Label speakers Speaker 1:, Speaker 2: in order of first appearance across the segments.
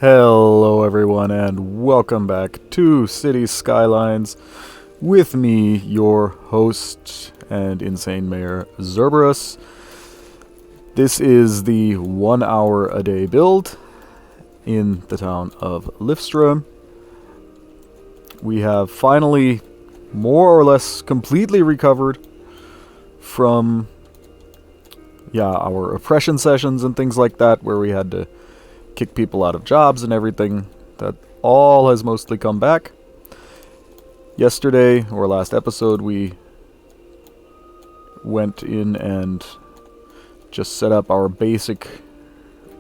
Speaker 1: Hello, everyone, and welcome back to City Skylines with me, your host and insane mayor, Zerberus. This is the 1 hour a day build in the town of Lifstrom. We have finally more or less completely recovered from, our oppression sessions and things like that, where we had to kick people out of jobs and everything. That all has mostly come back. Yesterday, or last episode, we went in and just set up our basic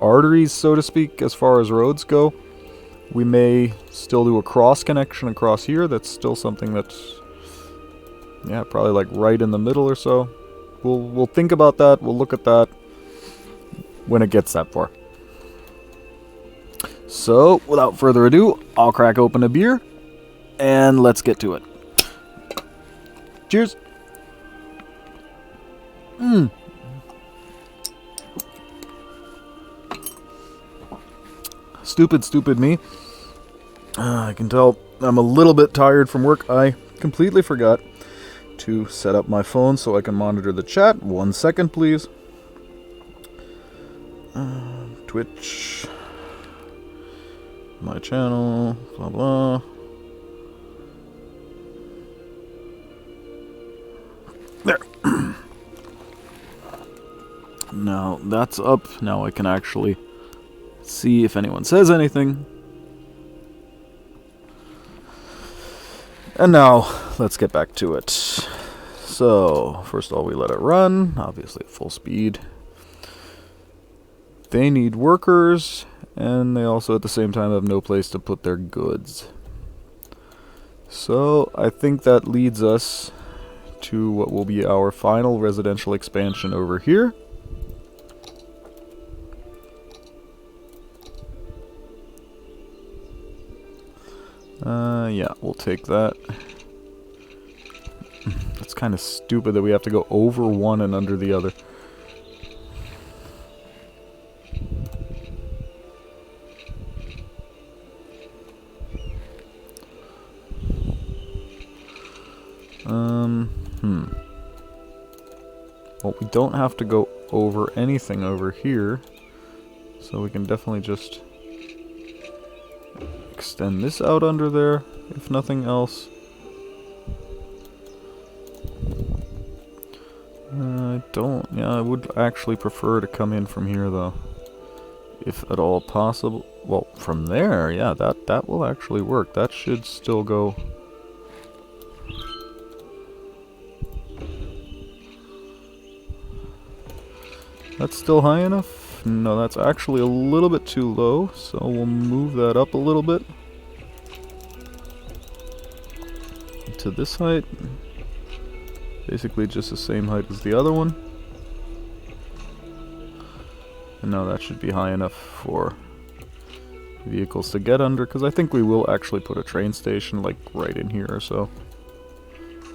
Speaker 1: arteries, so to speak, as far as roads go. We may still do a cross connection across here. That's still something that's, probably like right in the middle or so. We'll think about that. We'll look at that when it gets that far. So, without further ado, I'll crack open a beer, and let's get to it. Cheers! Stupid me. I can tell I'm a little bit tired from work. I completely forgot to set up my phone so I can monitor the chat. 1 second, please. Twitch. My channel. Blah, blah. There. Now that's up. Now I can actually see if anyone says anything. And now, let's get back to it. So, first of all, we let it run, obviously at full speed. They need workers, and they also at the same time have no place to put their goods. So, I think that leads us to what will be our final residential expansion over here. We'll take that. It's kind of stupid that we have to go over one and under the other. Well, we don't have to go over anything over here, so we can definitely just extend this out under there, if nothing else. I would actually prefer to come in from here, though, if at all possible. Well, from there, that will actually work. That should still go. That's still high enough? No, that's actually a little bit too low, so we'll move that up a little bit to this height. Basically just the same height as the other one. And now that should be high enough for vehicles to get under, because I think we will actually put a train station like right in here or so.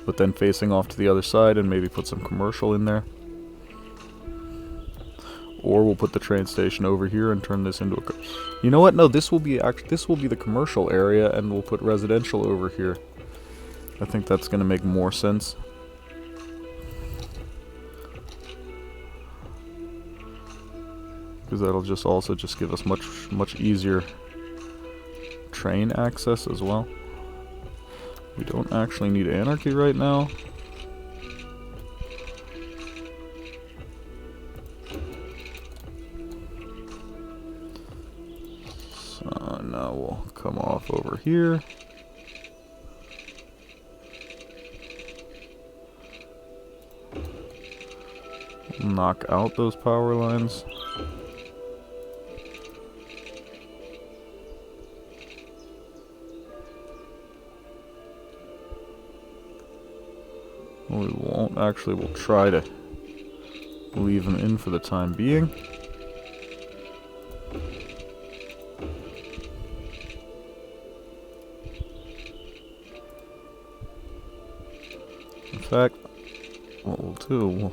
Speaker 1: But then facing off to the other side and maybe put some commercial in there. Or we'll put the train station over here and turn this into a... You know what? No, this will be the commercial area, and we'll put residential over here. I think that's going to make more sense. Because that'll just also just give us much easier train access as well. We don't actually need anarchy right now. So now we'll come off over here. Knock out those power lines. We won't actually, we'll try to leave them in for the time being. In fact, what we'll do, we'll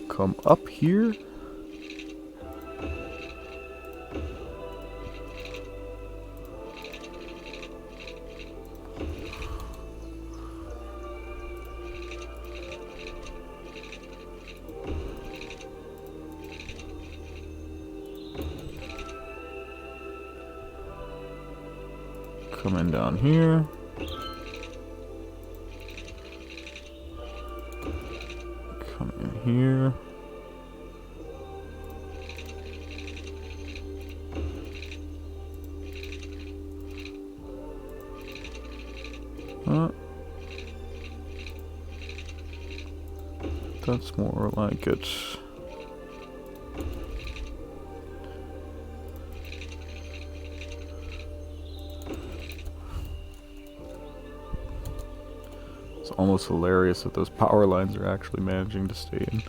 Speaker 1: come up here. Come in down here. Come in here. That's more like it. It's almost hilarious that those power lines are actually managing to stay in.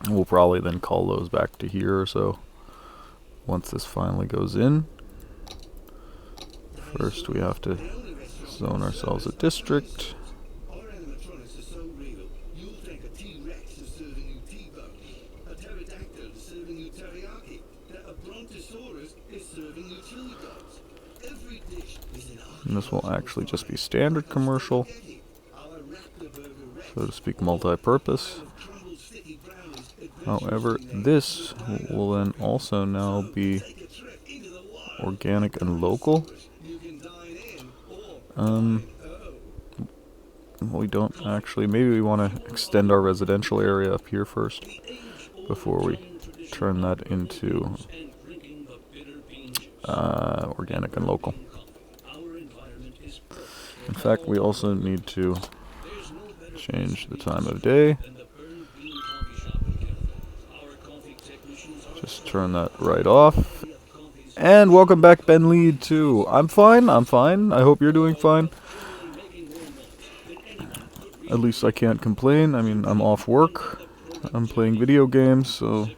Speaker 1: We'll probably then call those back to here or so once this finally goes in. First we have to zone ourselves a district. And this will actually just be standard commercial, so to speak multi-purpose. However, this will then also now be organic and local. We don't actually, maybe we want to extend our residential area up here first before we turn that into organic and local. In fact, we also need to change the time of day. Just turn that right off. And welcome back, Ben Lead, too. I'm fine, I'm fine. I hope you're doing fine. At least I can't complain. I mean, I'm off work. I'm playing video games, so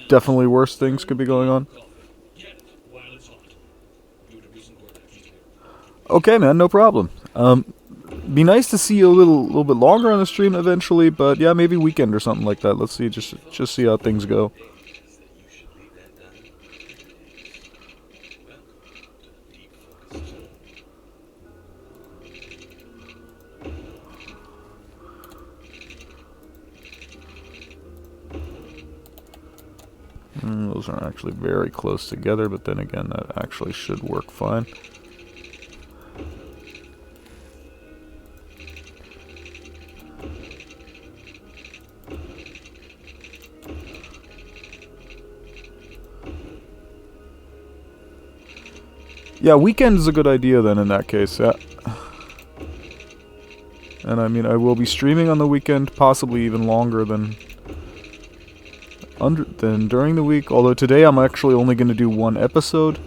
Speaker 1: definitely worse things could be going on. Okay, man, no problem. Be nice to see you a little bit longer on the stream eventually, but yeah, maybe weekend or something like that. Let's see, just see how things go. Those are actually very close together, but then again, that actually should work fine. Yeah, weekend is a good idea then in that case, yeah. And I mean, I will be streaming on the weekend, possibly even longer than during the week, although today I'm actually only going to do one episode,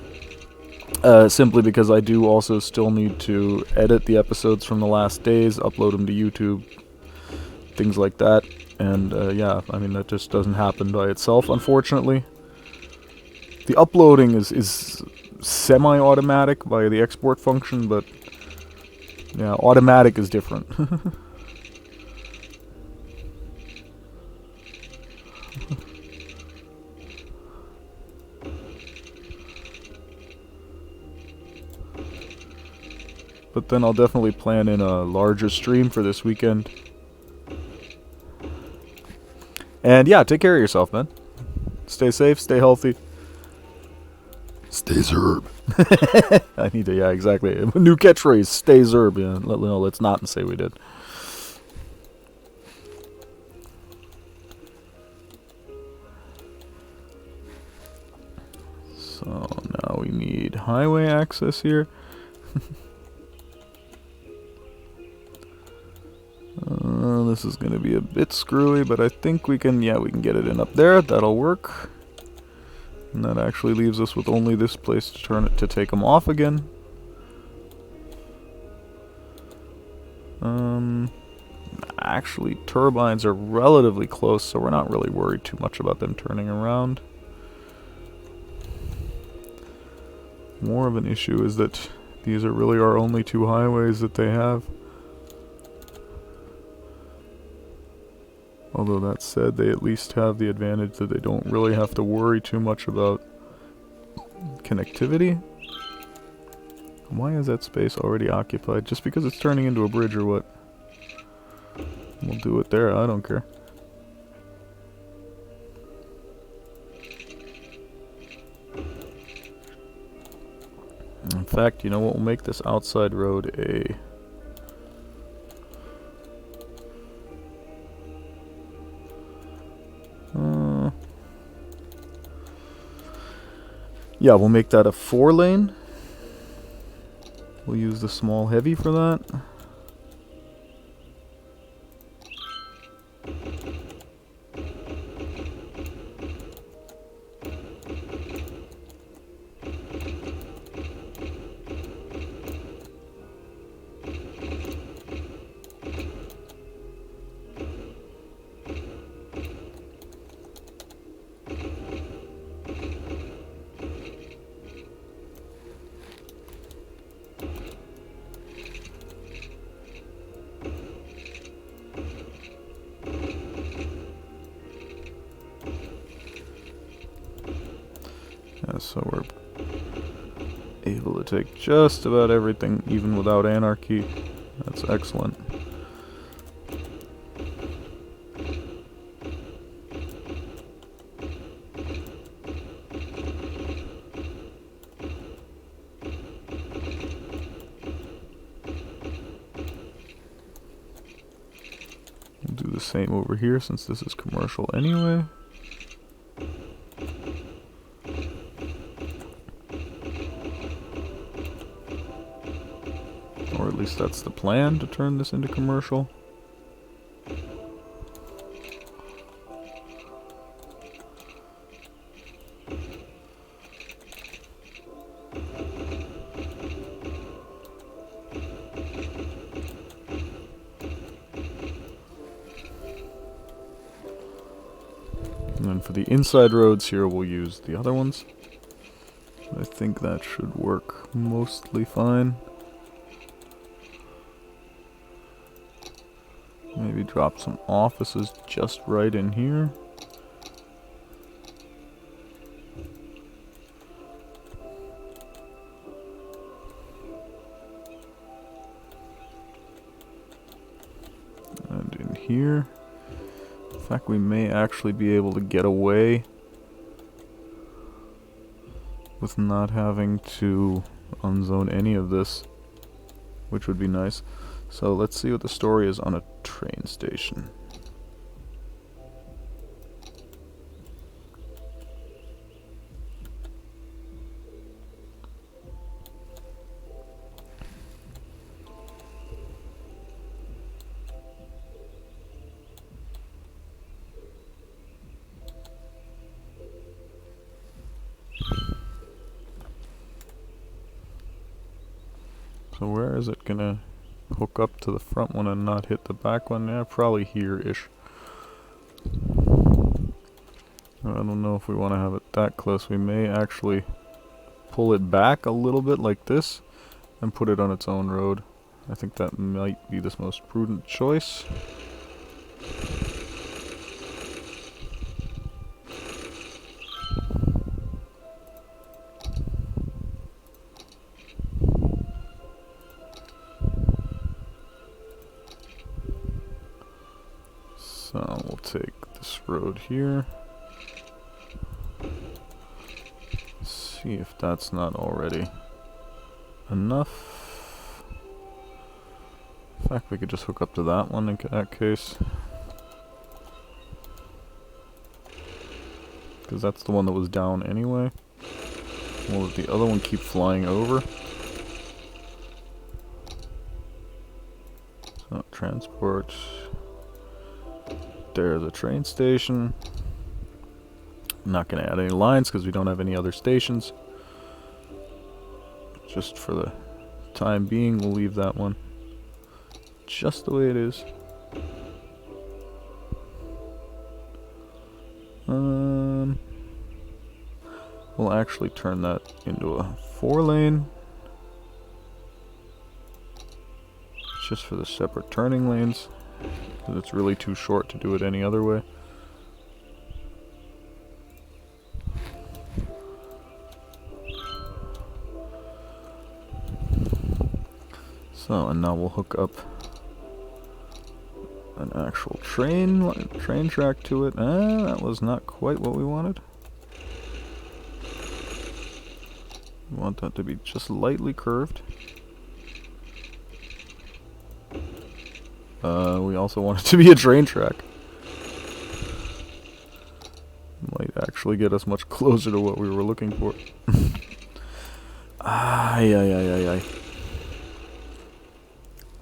Speaker 1: simply because I do also still need to edit the episodes from the last days, upload them to YouTube, things like that, and yeah, I mean, that just doesn't happen by itself, unfortunately. The uploading is semi-automatic via the export function, but yeah, automatic is different. But then I'll definitely plan in a larger stream for this weekend. And yeah, take care of yourself, man. Stay safe, stay healthy. Stay Zerb. I need to, yeah, exactly. A new catchphrase, stay Zerb. Yeah, no, let's not say we did. So now we need highway access here. This is going to be a bit screwy, but I think we can, yeah, we can get it in up there. That'll work. And that actually leaves us with only this place to turn it to take them off again. Actually, turbines are relatively close, so we're not really worried too much about them turning around. More of an issue is that these are really our only two highways that they have. Although that said, they at least have the advantage that they don't really have to worry too much about connectivity. Why is that space already occupied? Just because it's turning into a bridge or what? We'll do it there, I don't care. fact, you know what? We'll make this outside road a... yeah, we'll make that a 4-lane. We'll use the small heavy for that. Yeah, so we're able to take just about everything, even without anarchy. That's excellent. We'll do the same over here since this is commercial anyway. Or at least that's the plan, to turn this into commercial. And then for the inside roads here, we'll use the other ones. I think that should work mostly fine. Maybe drop some offices just right in here. And in here. In fact, we may actually be able to get away with not having to unzone any of this, which would be nice. So let's see what the story is on a train station. So where is it gonna hook up to the front one and not hit the back one? Yeah, probably here-ish. I don't know if we want to have it that close. We may actually pull it back a little bit like this and put it on its own road. I think that might be the most prudent choice. So we'll take this road here. See if that's not already enough. In fact, we could just hook up to that one in that case. Because that's the one that was down anyway. Will the other one keep flying over? So, transport. There's a train station. I'm not going to add any lines because we don't have any other stations. Just for the time being, we'll leave that one just the way it is. We'll actually turn that into a 4-lane. Just for the separate turning lanes. Because it's really too short to do it any other way. So, and now we'll hook up an actual train track to it. That was not quite what we wanted. We want that to be just lightly curved. We also want it to be a train track. Might actually get us much closer to what we were looking for. Ay, ay, ay, ay, ay.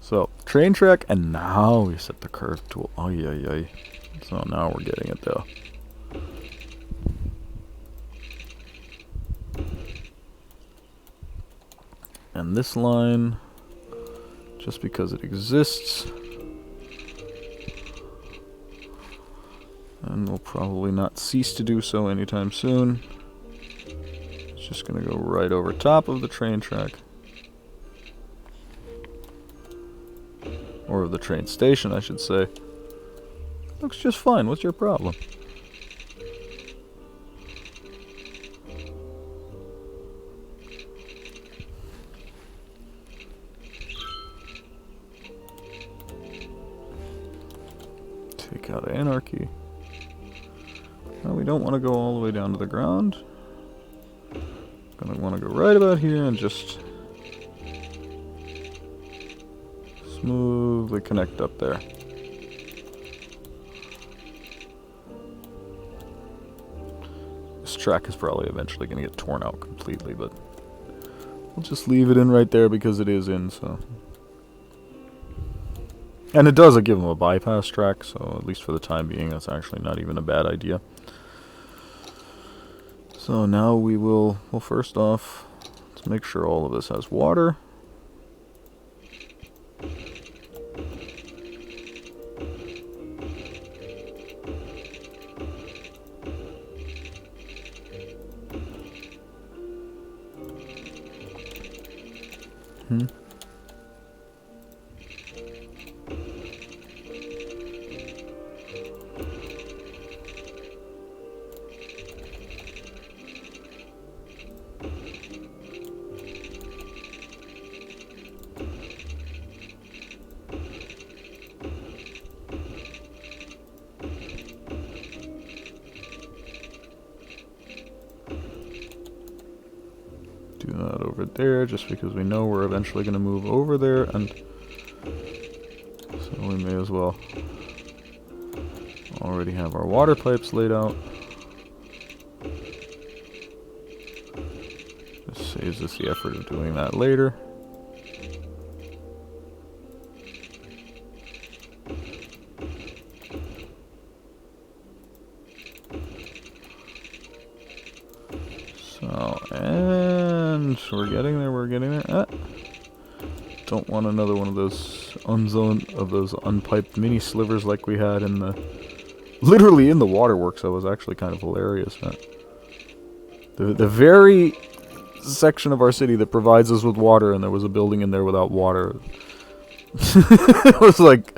Speaker 1: So, train track, and now we set the curve tool. Ay, ay, ay. So now we're getting it though. And this line, just because it exists, and will probably not cease to do so anytime soon. It's just going to go right over top of the train track. Or of the train station, I should say. Looks just fine. What's your problem? Take out anarchy. Now we don't want to go all the way down to the ground. Gonna want to go right about here and just smoothly connect up there. This track is probably eventually going to get torn out completely, but we'll just leave it in right there because it is in, so. And it does give them a bypass track, so at least for the time being, that's actually not even a bad idea. So now we will, well, first off, let's make sure all of this has water. Do that over there, just because we know we're eventually going to move over there, and so we may as well already have our water pipes laid out. Just saves us the effort of doing that later. So, and we're getting there, don't want another one of those unpiped mini slivers like we had in the, literally in the waterworks. That was actually kind of hilarious. The very section of our city that provides us with water, and there was a building in there without water. It was like,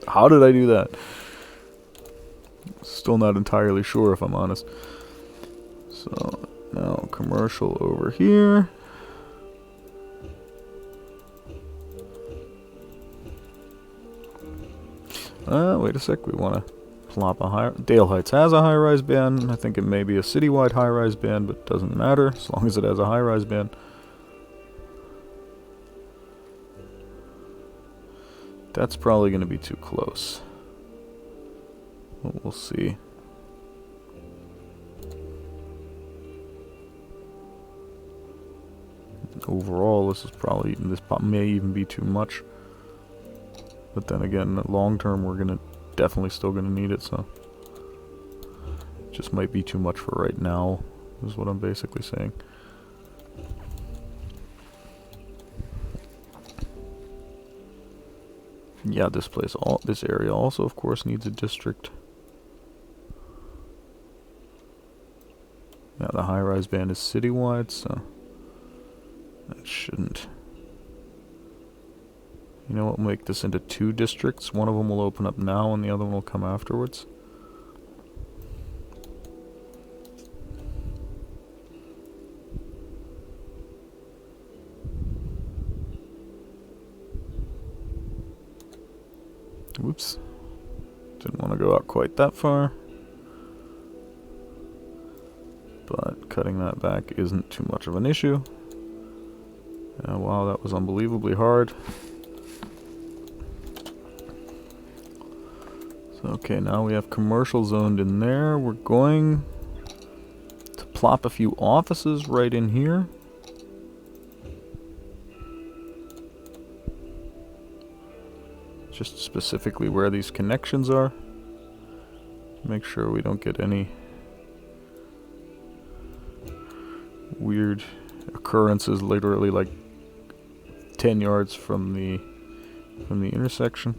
Speaker 1: how did I do that? Still not entirely sure, if I'm honest. So, now commercial over here. Wait a sec, we want to plop a high... Dale Heights has a high-rise band. I think it may be a citywide high-rise band, but it doesn't matter, as long as it has a high-rise band. That's probably going to be too close. But we'll see. Overall, this may even be too much. But then again, long term, we're definitely still gonna need it, so it just might be too much for right now, is what I'm basically saying. Yeah, this area also, of course, needs a district. Yeah, the high-rise band is citywide, so that shouldn't. You know what, we'll make this into 2 districts. One of them will open up now and the other one will come afterwards. Whoops. Didn't want to go out quite that far. But cutting that back isn't too much of an issue. Wow, that was unbelievably hard. So, okay, now we have commercial zoned in there. We're going to plop a few offices right in here. Just specifically where these connections are. Make sure we don't get any weird occurrences literally like 10 yards from the intersection.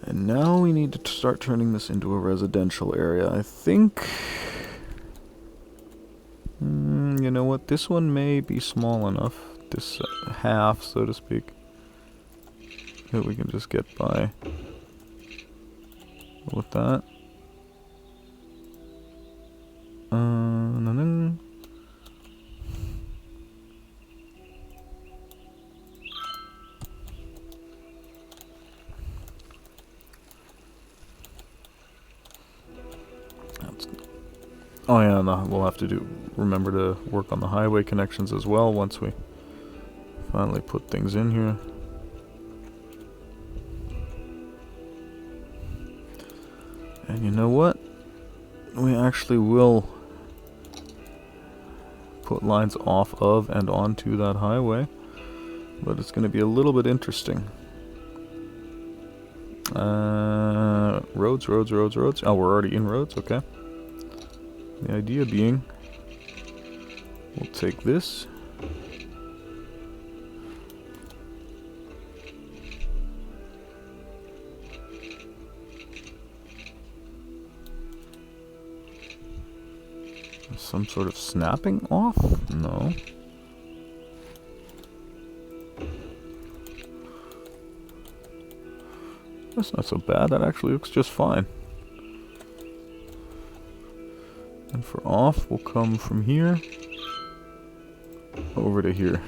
Speaker 1: And now we need to start turning this into a residential area. I think you know what, this one may be small enough, this half so to speak, that we can just get by with that. Oh yeah, and we'll have to remember to work on the highway connections as well once we finally put things in here. And you know what? We actually will put lines off of and onto that highway, but it's going to be a little bit interesting. Roads. Oh, we're already in roads, okay. The idea being, we'll take this. Some sort of snapping off? No. That's not so bad. That actually looks just fine. And for off, we'll come from here over to here.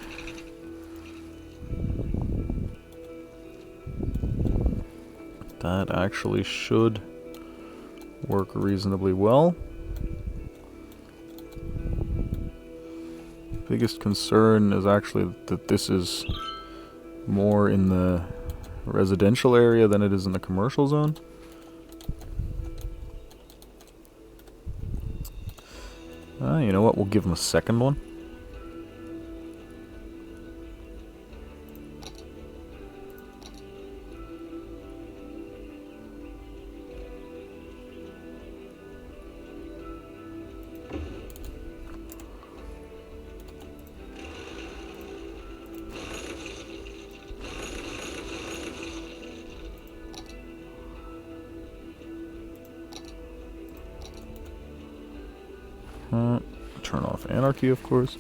Speaker 1: That actually should work reasonably well. Biggest concern is actually that this is more in the residential area than it is in the commercial zone. You know what? We'll give them a second one. Turn off anarchy, of course.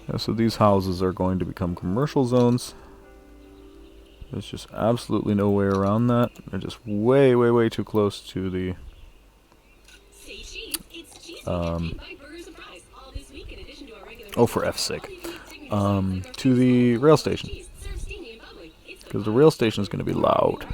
Speaker 1: Yeah, so these houses are going to become commercial zones. There's just absolutely no way around that. They're just way, way, way too close to the oh, for F's sake. To the rail station. Because the rail station is going to be loud.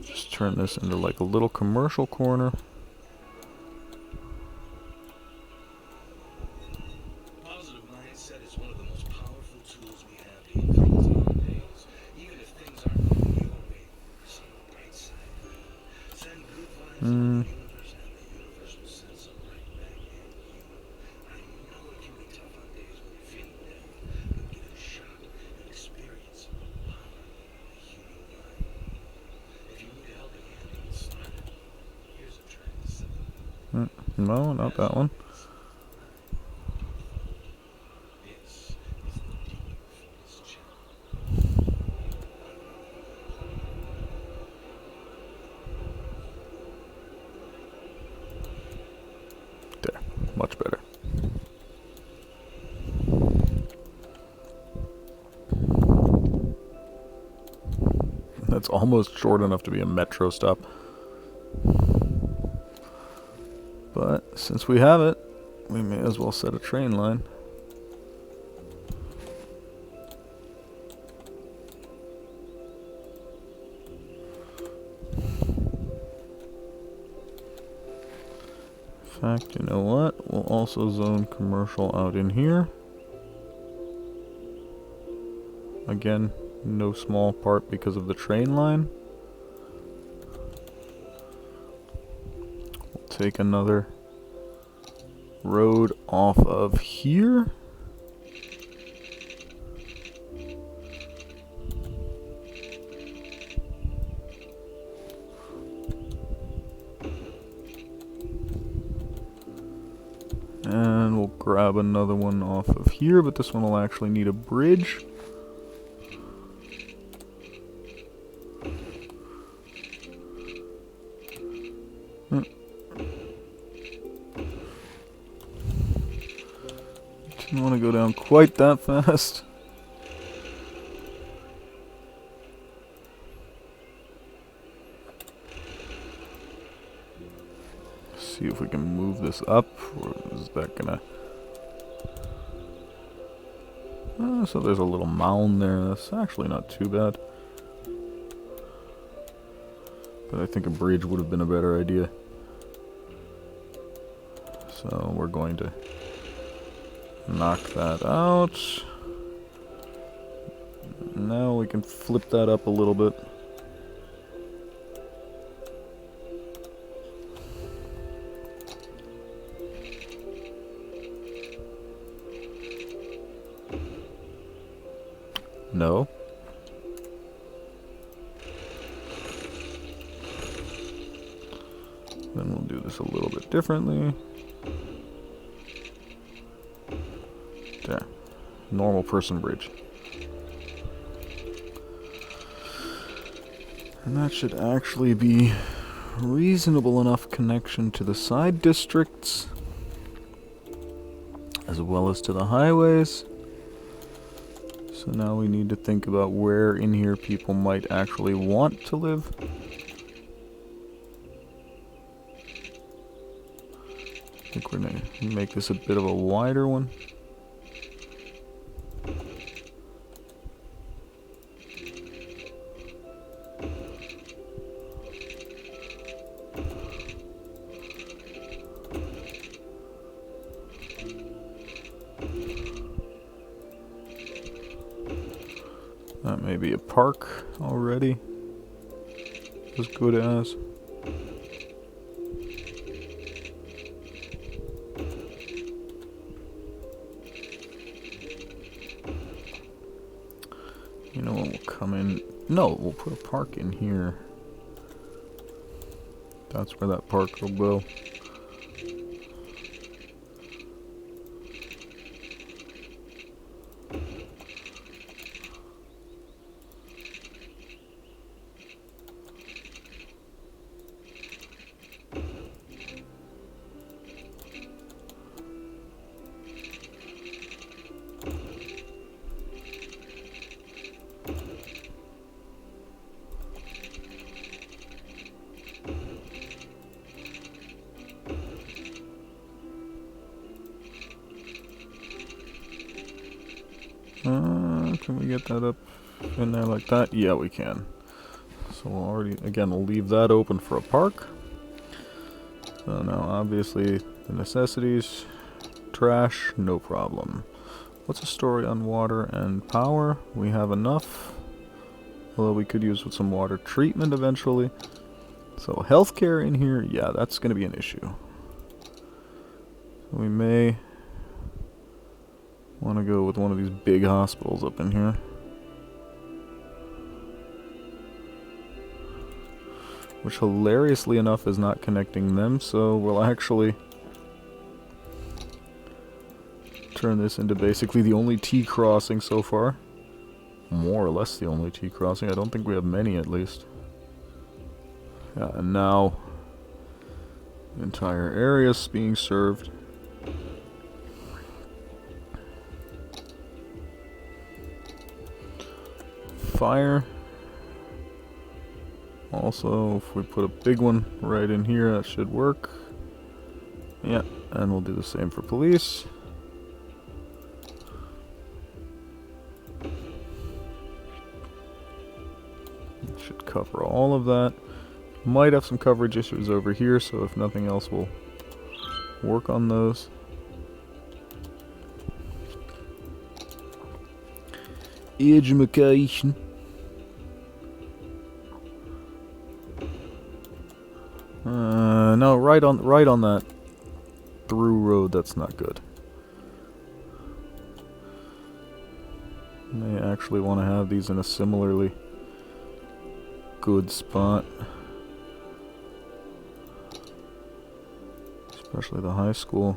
Speaker 1: Just turn this into like a little commercial corner. No, not that one. There, much better. almost short enough to be a metro stop. But since we have it, we may as well set a train line. In fact, you know what? We'll also zone commercial out in here. Again, no small part because of the train line. We'll take another road off of here. And we'll grab another one off of here, but this one will actually need a bridge. Didn't want to go down quite that fast. See if we can move this up, or is that gonna... so there's a little mound there. That's actually not too bad. But I think a bridge would have been a better idea. So we're going to knock that out. Now we can flip that up a little bit. No. Then we'll do this a little bit differently. There. Normal person bridge. And that should actually be reasonable enough connection to the side districts, as well as to the highways. So now we need to think about where in here people might actually want to live. I think we're going to make this a bit of a wider one. That may be a park already. As good as. You know what, we'll come in... No, we'll put a park in here. That's where that park will go. Can we get that up in there like that? Yeah, we can. So we'll already, again, we'll leave that open for a park. So now, obviously, the necessities, trash, no problem. What's the story on water and power? We have enough. Although we could use with some water treatment eventually. So healthcare in here, yeah, that's going to be an issue. We may want to go with one of these big hospitals up in here. Which, hilariously enough, is not connecting them, so we'll actually turn this into basically the only T-crossing so far. More or less the only T-crossing. I don't think we have many, at least. Yeah, and now the entire area's being served. Fire. Also, if we put a big one right in here, that should work. Yeah, and we'll do the same for police. Should cover all of that. Might have some coverage issues over here, so if nothing else, we'll work on those. Education. No, right on that through road. That's not good. May actually want to have these in a similarly good spot, especially the high school.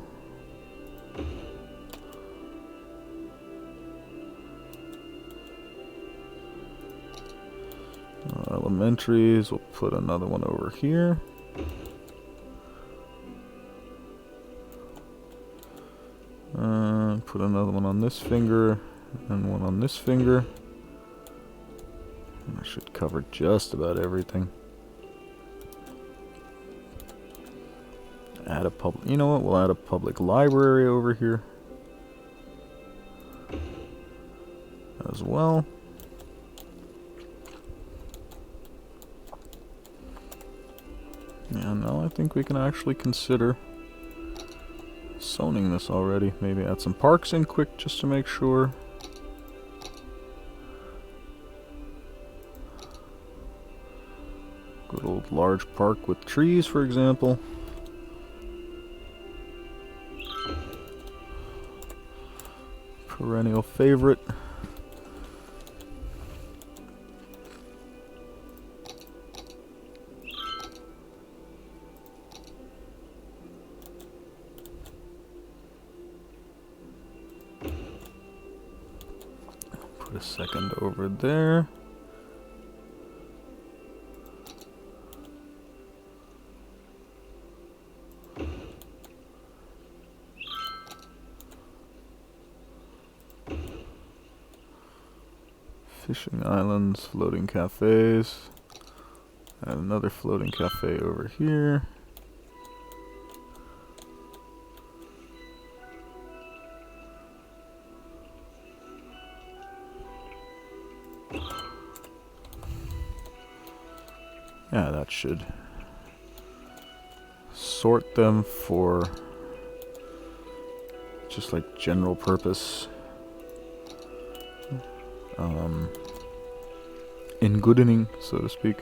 Speaker 1: Elementaries, we'll put another one over here. Put another one on this finger, and one on this finger. And I should cover just about everything. Add a public, you know what, we'll add a public library over here as well. Yeah, now I think we can actually consider zoning this already. Maybe add some parks in quick just to make sure. Good old large park with trees, for example. Perennial favorite. Put a second over there. Fishing islands, floating cafes, and another floating cafe over here. Yeah, that should sort them for just like general purpose in-goodening, so to speak.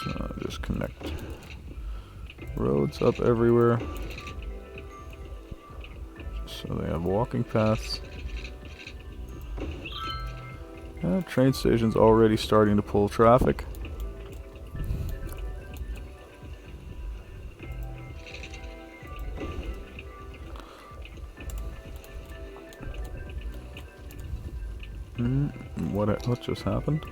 Speaker 1: So just connect roads up everywhere. So they have walking paths. Train station's already starting to pull traffic. What just happened?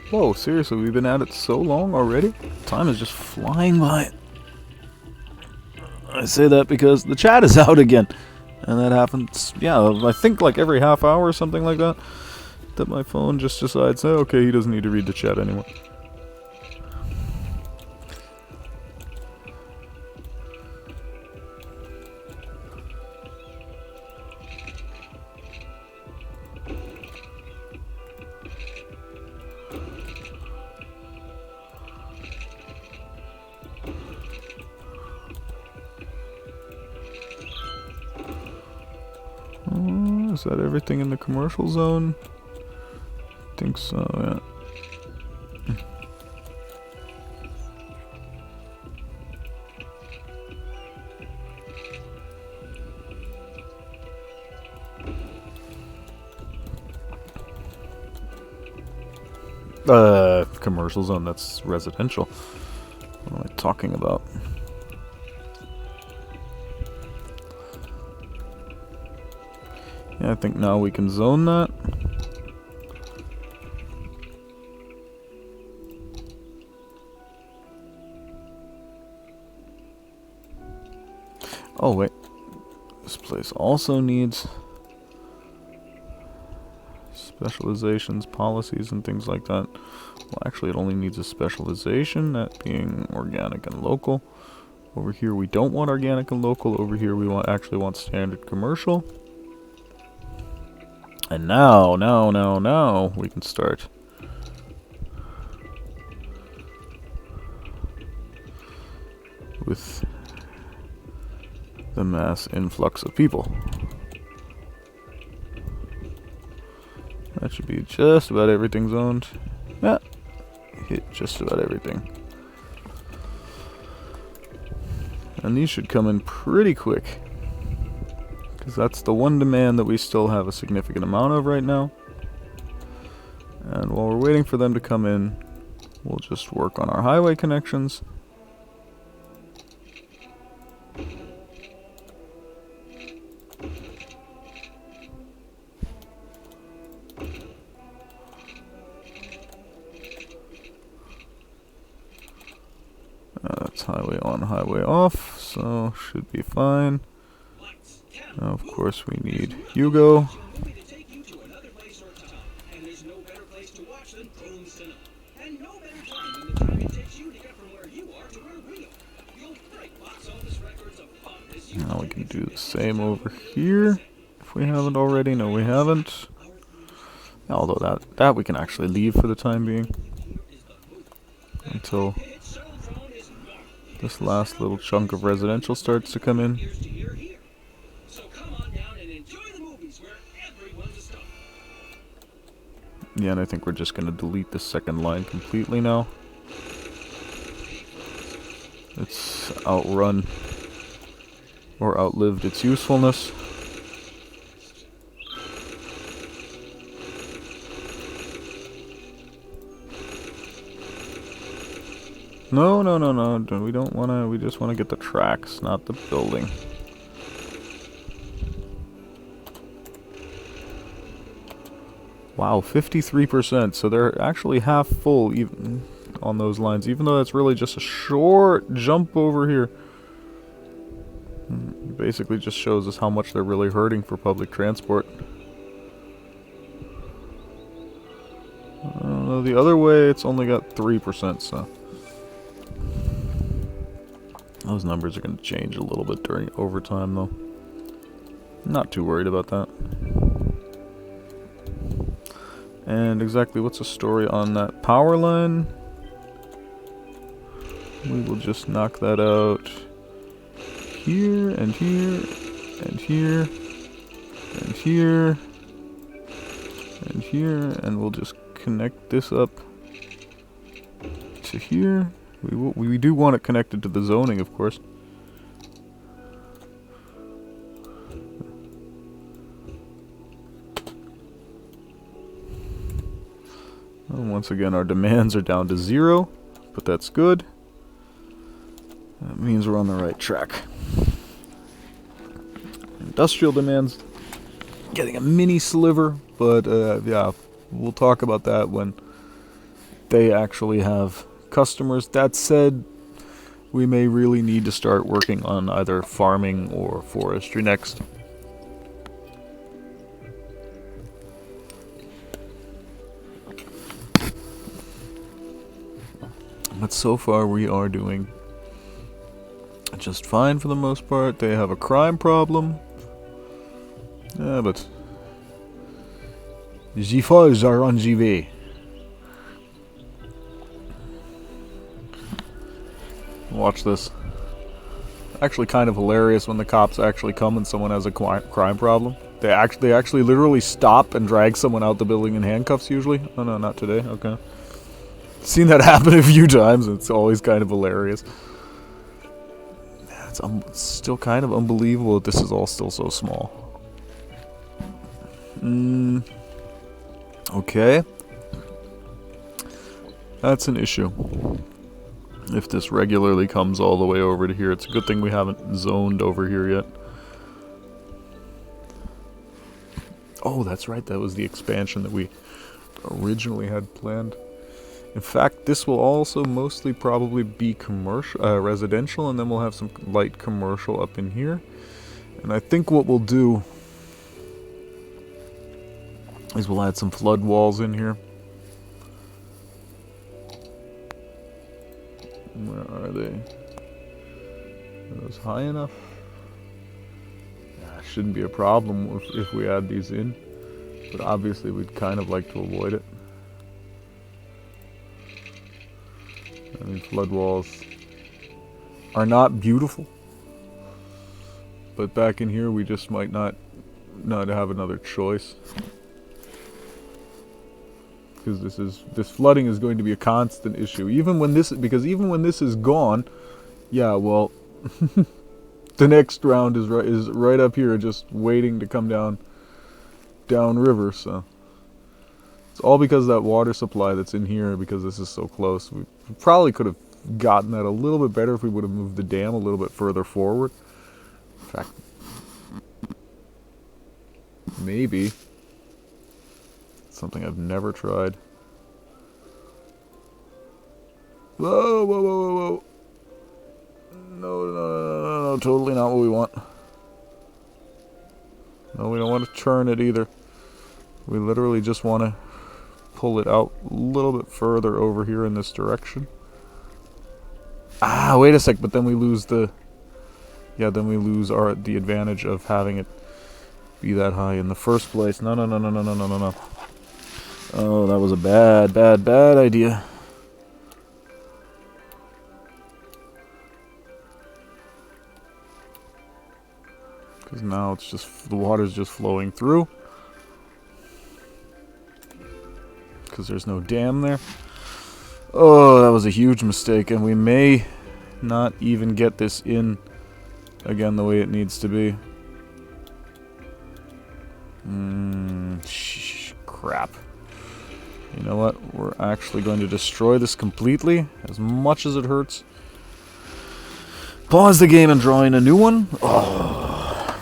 Speaker 1: Whoa, seriously, we've been at it so long already? Time is just flying by. I say that because the chat is out again. And that happens, yeah, I think like every half hour or something like that. That my phone just decides, oh, okay, he doesn't need to read the chat anymore. Is that everything in the commercial zone? I think so, yeah. Commercial zone, that's residential. What am I talking about? Yeah, I think now we can zone that. Oh wait, this place also needs specializations, policies, and things like that. Well, actually it only needs a specialization, that being organic and local. Over here we don't want organic and local. Over here we actually want standard commercial. And now we can start. With the mass influx of people. That should be just about everything zoned. Yeah, hit just about everything. And these should come in pretty quick, because that's the one demand that we still have a significant amount of right now. And while we're waiting for them to come in, we'll just work on our highway connections. That's highway on, highway off, so should be fine. Now, of course, we need Hugo. Now we can do the same over here, if we haven't already. No, we haven't. Although that we can actually leave for the time being, until this last little chunk of residential starts to come in. Yeah, and I think we're just going to delete the second line completely now. It's outrun or outlived its usefulness. No, we don't want to, we just want to get the tracks, not the building. Wow, 53%, so they're actually half full even on those lines, even though that's really just a short jump over here. It basically just shows us how much they're really hurting for public transport. The other way, it's only got 3%, so those numbers are going to change a little bit during overtime, though. Not too worried about that. And exactly what's the story on that power line? We will just knock that out here, and here, and here, and here, and here, and we'll just connect this up to here. We do want it connected to the zoning, of course. And once again, our demands are down to 0, but that's good. That means we're on the right track. Industrial demands getting a mini sliver, but yeah, we'll talk about that when they actually have customers. That said, we may really need to start working on either farming or forestry next. But so far we are doing just fine for the most part. They have a crime problem. Yeah, but the foes are on GV. Watch this. Actually kind of hilarious when the cops actually come and someone has a crime problem. They actually literally stop and drag someone out the building in handcuffs usually. Oh no, not today. Okay. Seen that happen a few times. It's always kind of hilarious. It's still kind of unbelievable that this is all still so small. Okay. That's an issue. If this regularly comes all the way over to here, it's a good thing we haven't zoned over here yet. Oh, that's right, that was the expansion that we originally had planned. In fact, this will also mostly probably be commercial, residential, and then we'll have some light commercial up in here. And I think what we'll do is we'll add some flood walls in here. Where are they? Are those high enough? Shouldn't be a problem if we add these in, but obviously we'd kind of like to avoid it. I mean, flood walls are not beautiful, but back in here we just might not have another choice, because this flooding is going to be a constant issue. Even when this is gone, yeah, well. The next round is right up here, just waiting to come down river. So it's all because of that water supply that's in here, because this is so close. We probably could have gotten that a little bit better if we would have moved the dam a little bit further forward. In fact, maybe something I've never tried. Whoa, whoa, whoa, whoa, whoa. No, totally not what we want. No, we don't want to turn it either. We literally just want to pull it out a little bit further over here in this direction. Ah, wait a sec, but then we lose the... Yeah, then we lose the advantage of having it be that high in the first place. No. Oh, that was a bad idea. Because now it's just, the water's just flowing through. Because there's no dam there. Oh, that was a huge mistake, and we may not even get this in again the way it needs to be. Crap. You know what? We're actually going to destroy this completely, as much as it hurts. Pause the game and draw in a new one. Oh.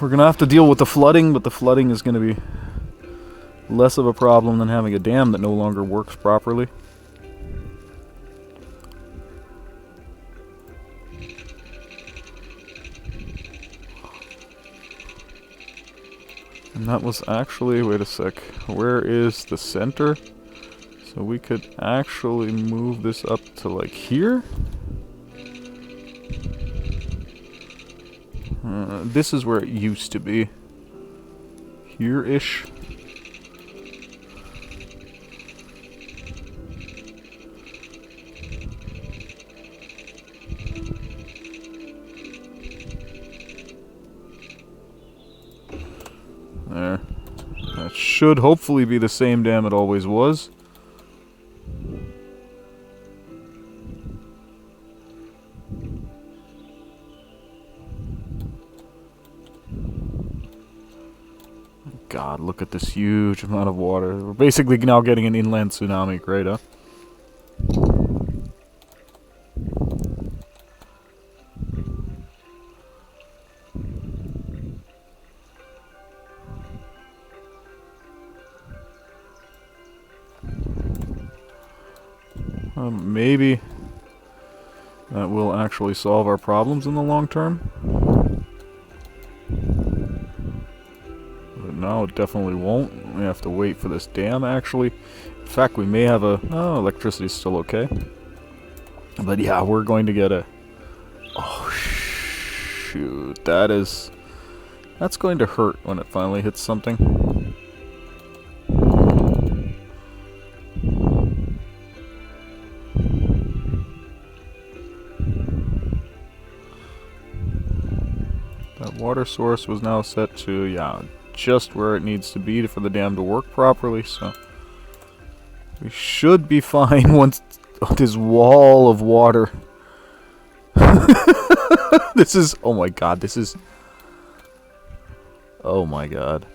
Speaker 1: We're going to have to deal with the flooding, but the flooding is going to be less of a problem than having a dam that no longer works properly. And that was actually, wait a sec, where is the center? So we could actually move this up to like here. This is where it used to be. Here-ish. There. That should hopefully be the same dam it always was. God, look at this huge amount of water. We're basically now getting an inland tsunami, right, huh? Maybe that will actually solve our problems in the long term. But no, it definitely won't. We have to wait for this dam, actually. In fact, we may have a... Oh, electricity's still okay. But yeah, we're going to get a... Oh, shoot. That's going to hurt when it finally hits something. That water source was now set to, yeah, just where it needs to be for the dam to work properly, so we should be fine once this wall of water. This is, oh my god, this is, oh my god.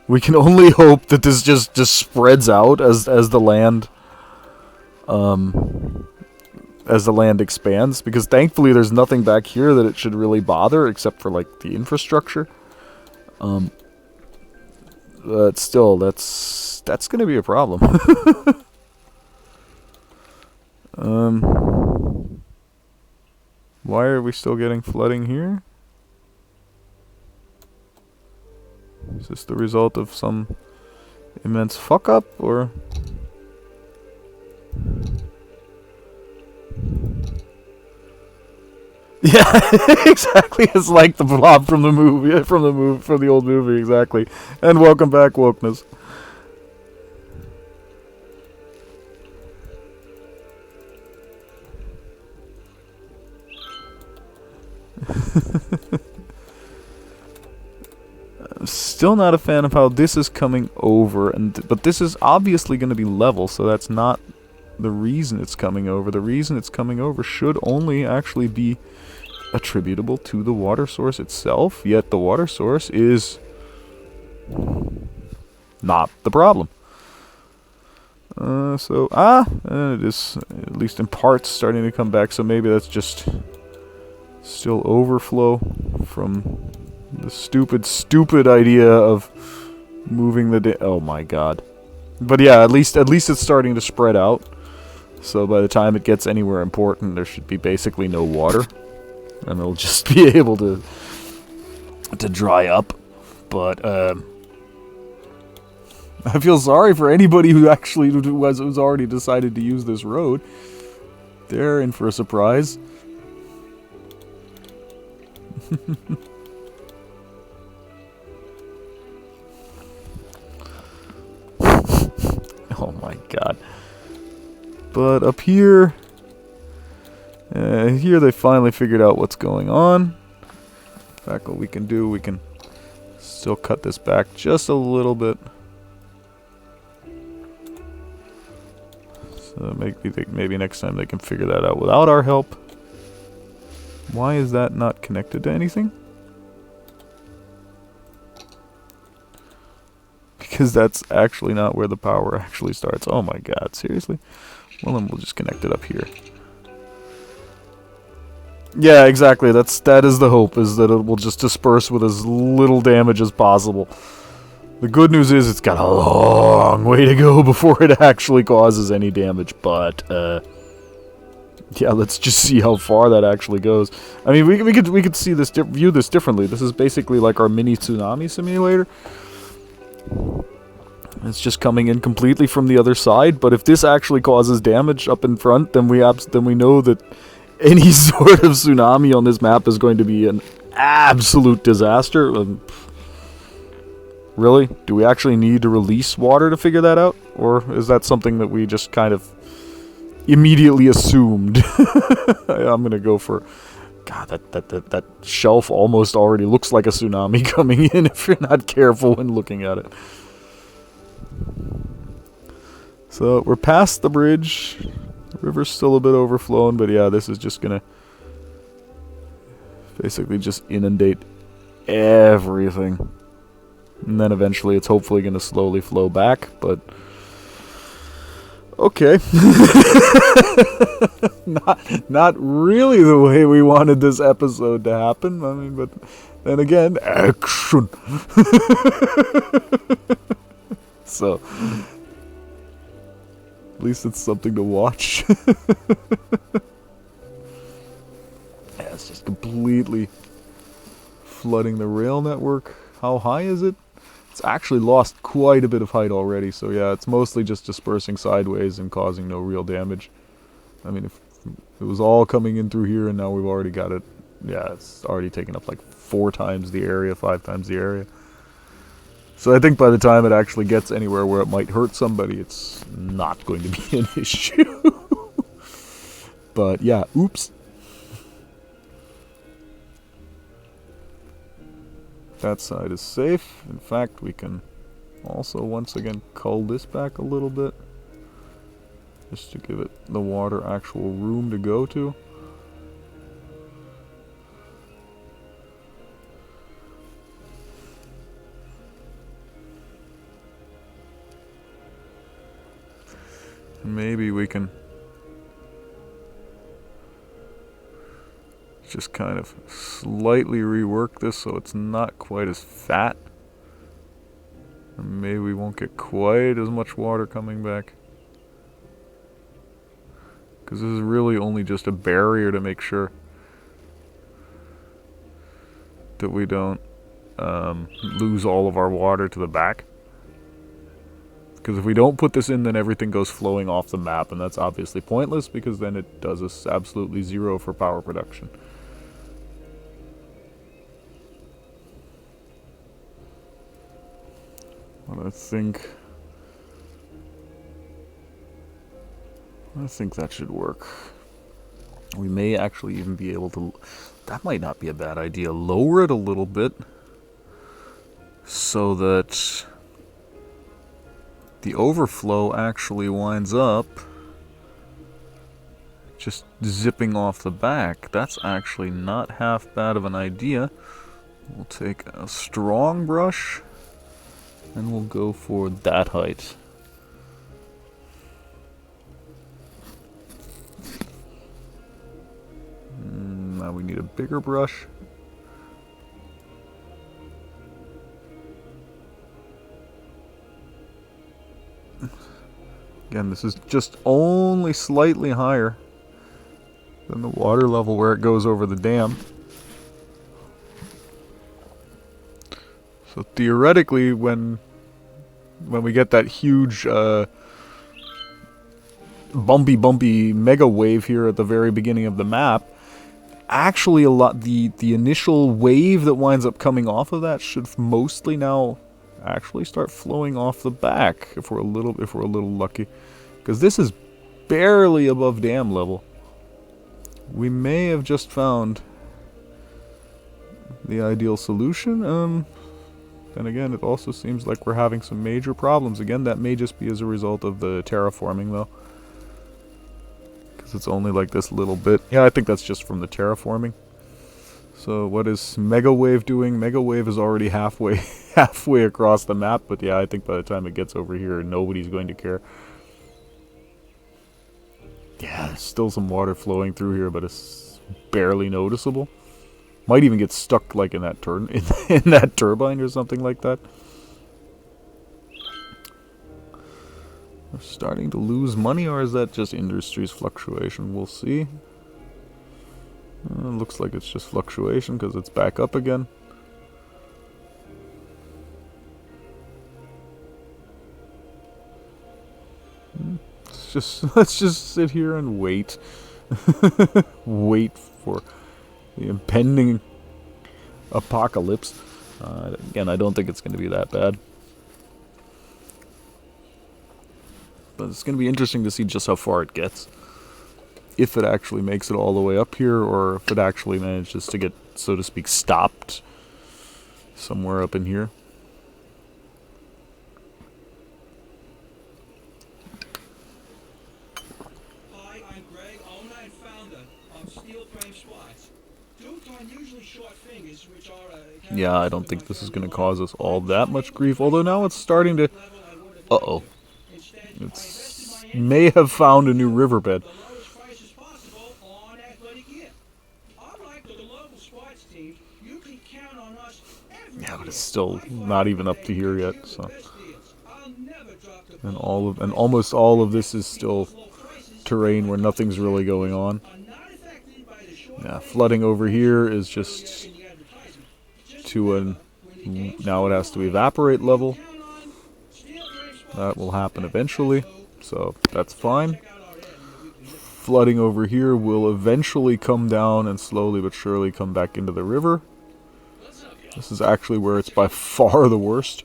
Speaker 1: We can only hope that this just spreads out as the land as the land expands, because thankfully there's nothing back here that it should really bother except for like the infrastructure. But still, that's gonna be a problem. Why are we still getting flooding here? Is this the result of some immense fuck up, or? Yeah, exactly. It's like the blob from the movie, from the old movie, exactly. And welcome back, wokeness. I'm still not a fan of how this is coming over, but this is obviously going to be level, so that's not the reason it's coming over. The reason it's coming over should only actually be attributable to the water source itself, yet the water source is not the problem. It is, at least in parts, starting to come back, so maybe that's just still overflow from the stupid idea of moving the oh my god. But yeah, at least it's starting to spread out. So by the time it gets anywhere important, there should be basically no water, and it'll just be able to dry up. But I feel sorry for anybody who actually who's already decided to use this road. They're in for a surprise. Oh my god. But up here, here they finally figured out what's going on. In fact, what we can do, we can still cut this back just a little bit. So maybe next time they can figure that out without our help. Why is that not connected to anything? Because that's actually not where the power actually starts. Oh my god, seriously? Well, then we'll just connect it up here. Yeah, exactly. That is the hope, is that it will just disperse with as little damage as possible. The good news is it's got a long way to go before it actually causes any damage, but yeah, let's just see how far that actually goes. I mean, we could see this view this differently. This is basically like our mini tsunami simulator. It's just coming in completely from the other side, but if this actually causes damage up in front, then we know that any sort of tsunami on this map is going to be an absolute disaster. Really? Do we actually need to release water to figure that out? Or is that something that we just kind of immediately assumed? I'm gonna go for... God, that shelf almost already looks like a tsunami coming in if you're not careful when looking at it. So, we're past the bridge. The river's still a bit overflowing, but yeah, this is just gonna basically just inundate everything. And then eventually it's hopefully gonna slowly flow back, but... Okay. not really the way we wanted this episode to happen. I mean, but then again, action. So, at least it's something to watch. Yeah, it's just completely flooding the rail network. How high is it? It's actually lost quite a bit of height already, so yeah, it's mostly just dispersing sideways and causing no real damage. I mean, if it was all coming in through here and now we've already got it, yeah, it's already taken up like 4 times the area, 5 times the area. So I think by the time it actually gets anywhere where it might hurt somebody, it's not going to be an issue. But yeah, oops. That side is safe. In fact, we can also once again cull this back a little bit, just to give it the water actual room to go to. Maybe we can just kind of slightly rework this so it's not quite as fat. And maybe we won't get quite as much water coming back. Because this is really only just a barrier to make sure that we don't lose all of our water to the back. Because if we don't put this in, then everything goes flowing off the map, and that's obviously pointless because then it does us absolutely zero for power production. But I think that should work. We may actually even be able to... That might not be a bad idea. Lower it a little bit so that the overflow actually winds up just zipping off the back. That's actually not half bad of an idea. We'll take a strong brush and we'll go for that height. Now we need a bigger brush. Again, this is just only slightly higher than the water level where it goes over the dam. So theoretically, when we get that huge bumpy mega wave here at the very beginning of the map, actually the initial wave that winds up coming off of that should mostly now actually start flowing off the back if we're a little lucky, because this is barely above dam level. We may have just found the ideal solution. Then again, it also seems like we're having some major problems. Again, that may just be as a result of the terraforming, though. Because it's only like this little bit. Yeah, I think that's just from the terraforming. So what is Mega Wave doing? Mega Wave is already halfway across the map. But yeah, I think by the time it gets over here, nobody's going to care. Yeah, there's still some water flowing through here, but it's barely noticeable. Might even get stuck like in that in that turbine or something like that. We're starting to lose money, or is that just industry's fluctuation? We'll see. Looks like it's just fluctuation because it's back up again. Let's just sit here and wait. Wait for the impending apocalypse. Again, I don't think it's going to be that bad. But it's going to be interesting to see just how far it gets. If it actually makes it all the way up here, or if it actually manages to get, so to speak, stopped somewhere up in here.
Speaker 2: Hi, I'm Greg, owner and founder of Steel Frame Squats. Due to unusually short fingers, which are
Speaker 1: Yeah, I don't think this is going to cause us all that much grief, although now it's starting to... Uh-oh. It may have found a new riverbed. Yeah, but it's still not even up to here yet, so... And almost all of this is still terrain where nothing's really going on. Yeah, flooding over here is just to an... Now it has to evaporate level. That will happen eventually, so that's fine. Flooding over here will eventually come down and slowly but surely come back into the river. This is actually where it's by far the worst.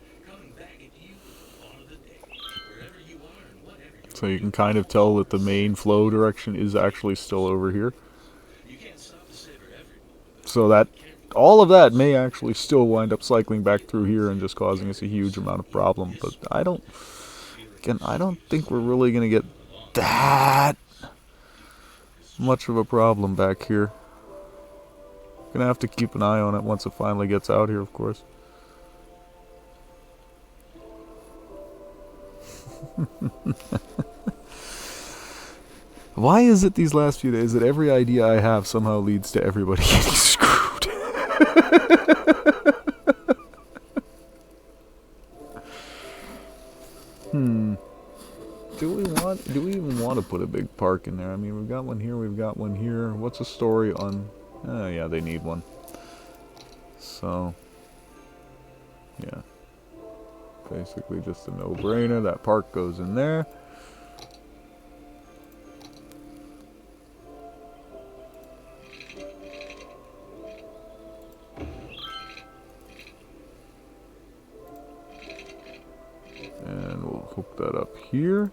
Speaker 1: So you can kind of tell that the main flow direction is actually still over here. So that all of that may actually still wind up cycling back through here and just causing us a huge amount of problem. But I don't think we're really going to get that much of a problem back here. Gonna have to keep an eye on it once it finally gets out here, of course. Why is it these last few days that every idea I have somehow leads to everybody getting screwed? Do we even want to put a big park in there? I mean, we've got one here, we've got one here. What's a story on... yeah, they need one. So, yeah. Basically just a no-brainer. That park goes in there. And we'll hook that up here.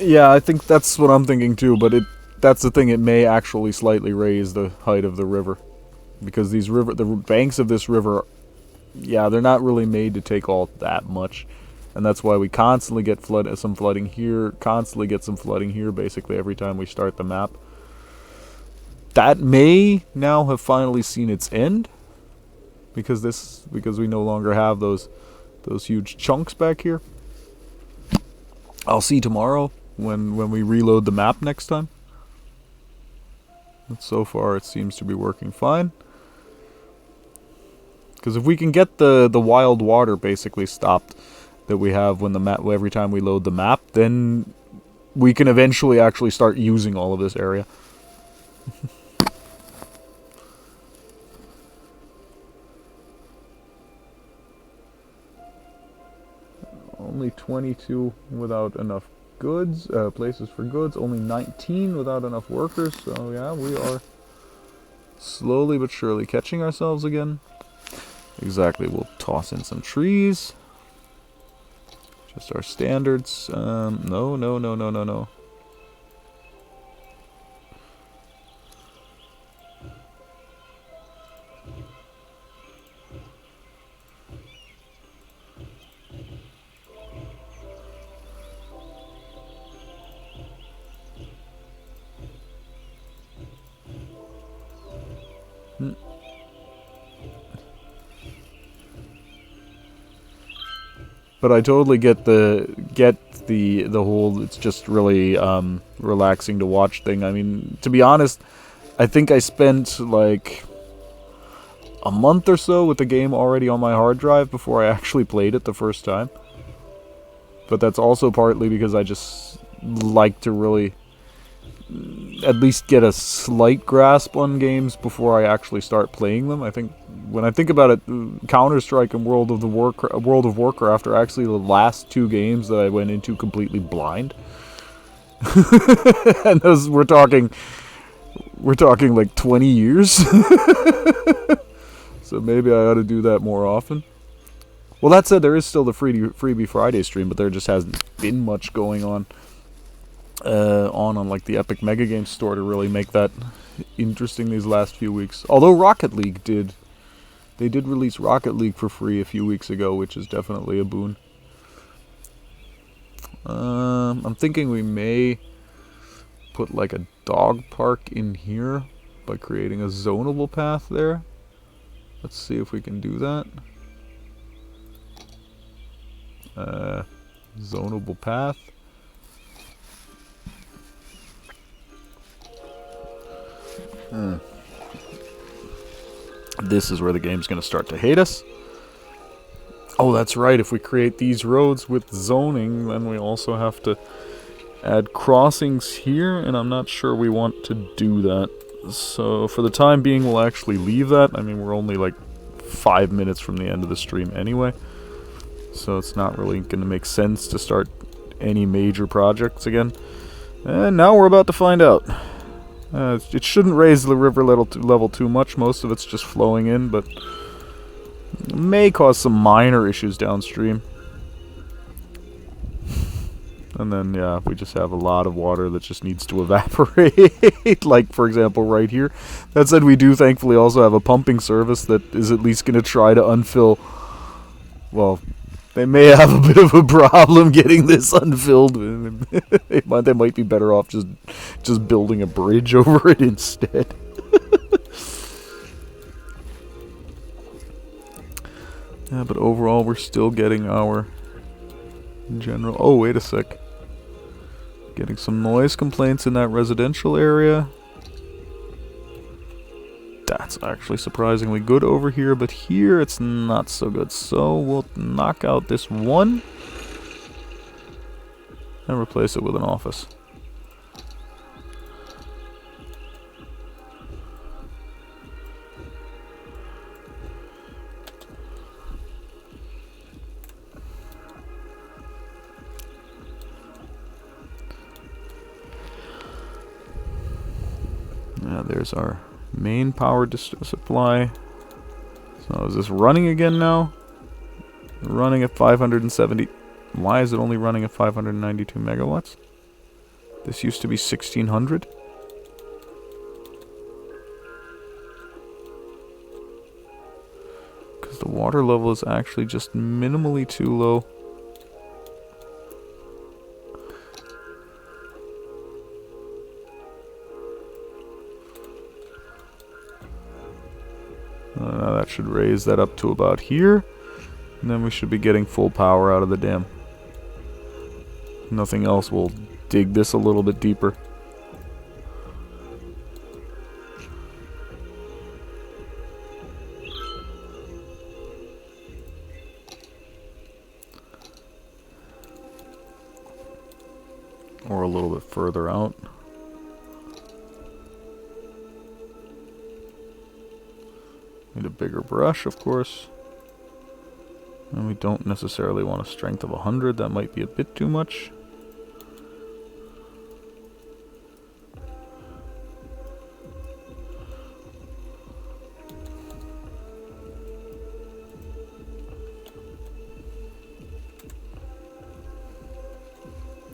Speaker 1: Yeah, I think that's what I'm thinking too, but that's the thing, it may actually slightly raise the height of the river. Because the banks of this river, yeah, they're not really made to take all that much. And that's why we constantly get some flooding here, constantly get some flooding here, basically every time we start the map. That may now have finally seen its end. Because we no longer have those huge chunks back here. I'll see tomorrow when we reload the map next time. But so far it seems to be working fine. Because if we can get the wild water basically stopped that we have when the map every time we load the map, then we can eventually actually start using all of this area. Only 22 without enough goods, places for goods. Only 19 without enough workers. So yeah, we are slowly but surely catching ourselves again. Exactly, we'll toss in some trees. Just our standards. No. But I totally get the whole it's just really relaxing to watch thing. I mean, to be honest, I think I spent like a month or so with the game already on my hard drive before I actually played it the first time. But that's also partly because I just like to really at least get a slight grasp on games before I actually start playing them. I think when I think about it, Counter-Strike and World of Warcraft are actually the last two games that I went into completely blind. And those we're talking like 20 years. So maybe I ought to do that more often. Well, that said, there is still the Freebie Friday stream, but there just hasn't been much going on. On like the Epic Mega Games store to really make that interesting these last few weeks. Although Rocket League did release Rocket League for free a few weeks ago, which is definitely a boon. I'm thinking we may put like a dog park in here by creating a zonable path there. Let's see if we can do that. Zonable path. This is where the game's going to start to hate us. Oh, that's right. If we create these roads with zoning, then we also have to add crossings here, and I'm not sure we want to do that. So for the time being, we'll actually leave that. I mean, we're only like 5 minutes from the end of the stream anyway, so it's not really going to make sense to start any major projects again. And now we're about to find out. It shouldn't raise the river level too much. Most of it's just flowing in, but it may cause some minor issues downstream. And then, yeah, we just have a lot of water that just needs to evaporate. Like, for example, right here. That said, we do thankfully also have a pumping service that is at least going to try to unfill. Well, they may have a bit of a problem getting this unfilled. They might be better off just building a bridge over it instead. Yeah, but overall we're still getting our general... Oh, wait a sec. Getting some noise complaints in that residential area. That's actually surprisingly good over here, but here it's not so good. So we'll knock out this one and replace it with an office. Yeah, there's our main power supply. So is this running again now? Running at 570. Why is it only running at 592 megawatts? This used to be 1600. Because the water level is actually just minimally too low. That should raise that up to about here. And then we should be getting full power out of the dam. Nothing else will dig this a little bit deeper. Or a little bit further out. Need a bigger brush, of course. And we don't necessarily want a strength of 100. That might be a bit too much.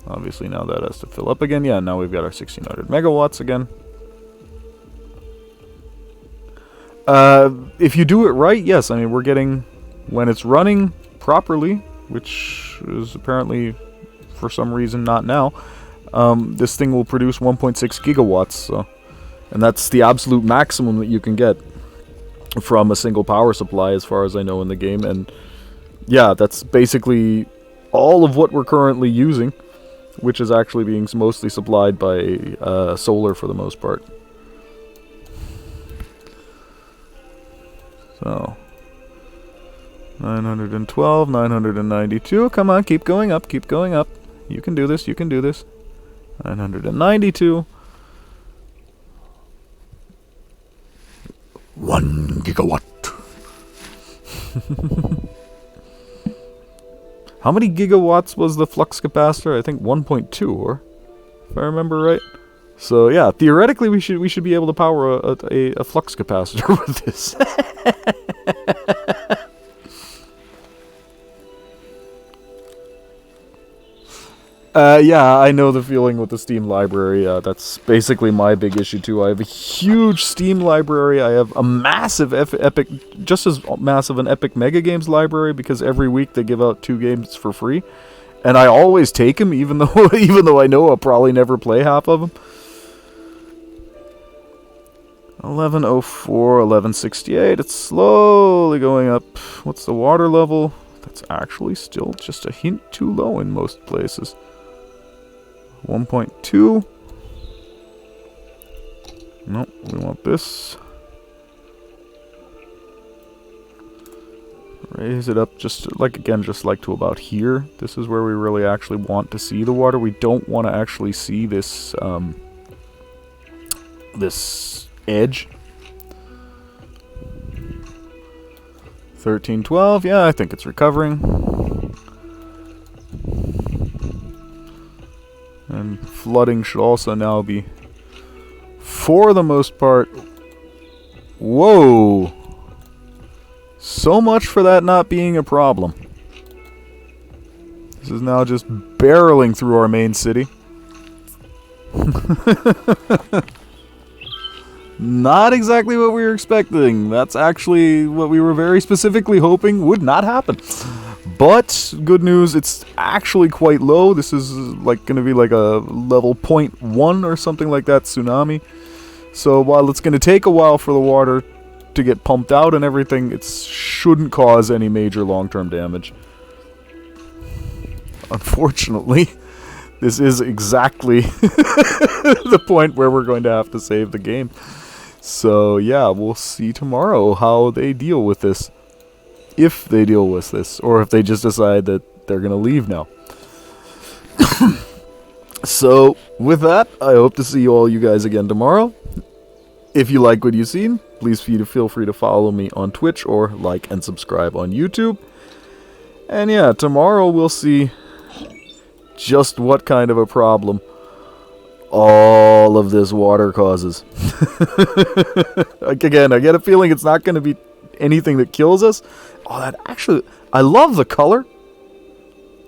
Speaker 1: Obviously now that has to fill up again. Yeah, now we've got our 1600 megawatts again. If you do it right, yes, I mean, we're getting, when it's running properly, which is apparently, for some reason, not now, this thing will produce 1.6 gigawatts, so, and that's the absolute maximum that you can get from a single power supply, as far as I know in the game, and yeah, that's basically all of what we're currently using, which is actually being mostly supplied by solar for the most part. So, 912, 992, come on, keep going up, keep going up. You can do this, you can do this. 992. 1 gigawatt. How many gigawatts was the flux capacitor? I think 1.2, or if I remember right. So yeah, theoretically we should be able to power a flux capacitor with this. Yeah, I know the feeling with the Steam library. That's basically my big issue too. I have a huge Steam library. I have a massive Epic, just as massive an Epic Mega Games library, because every week they give out 2 games for free, and I always take them, even though I know I'll probably never play half of them. 1104, 1168. It's slowly going up. What's the water level? That's actually still just a hint too low in most places. 1.2. Nope, we want this. Raise it up just like, again, just like to about here. This is where we really actually want to see the water. We don't want to actually see this, this edge. 1312, yeah, I think it's recovering. And flooding should also now be, for the most part... Whoa! So much for that not being a problem. This is now just barreling through our main city. Not exactly what we were expecting. That's actually what we were very specifically hoping would not happen. But, good news, it's actually quite low. This is like going to be like a level 0.1 or something like that tsunami. So while it's going to take a while for the water to get pumped out and everything, it shouldn't cause any major long-term damage. Unfortunately, this is exactly the point where we're going to have to save the game. So yeah, we'll see tomorrow how they deal with this. If they deal with this, or if they just decide that they're going to leave now. So, with that, I hope to see you guys again tomorrow. If you like what you've seen, please feel free to follow me on Twitch or like and subscribe on YouTube. And yeah, tomorrow we'll see just what kind of a problem all of this water causes. Like, again, I get a feeling it's not going to be anything that kills us. Oh, that actually... I love the color.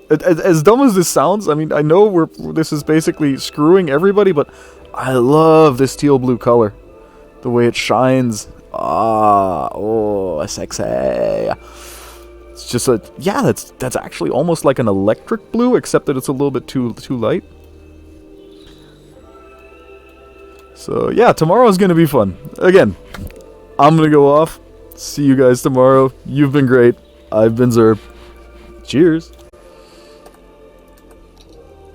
Speaker 1: As dumb as this sounds, I mean, I know this is basically screwing everybody, but I love this teal blue color. The way it shines. Oh, sexy. It's just a... Yeah, that's actually almost like an electric blue, except that it's a little bit too light. So, yeah, tomorrow's going to be fun. Again, I'm going to go off. See you guys tomorrow. You've been great. I've been Zerb. Cheers.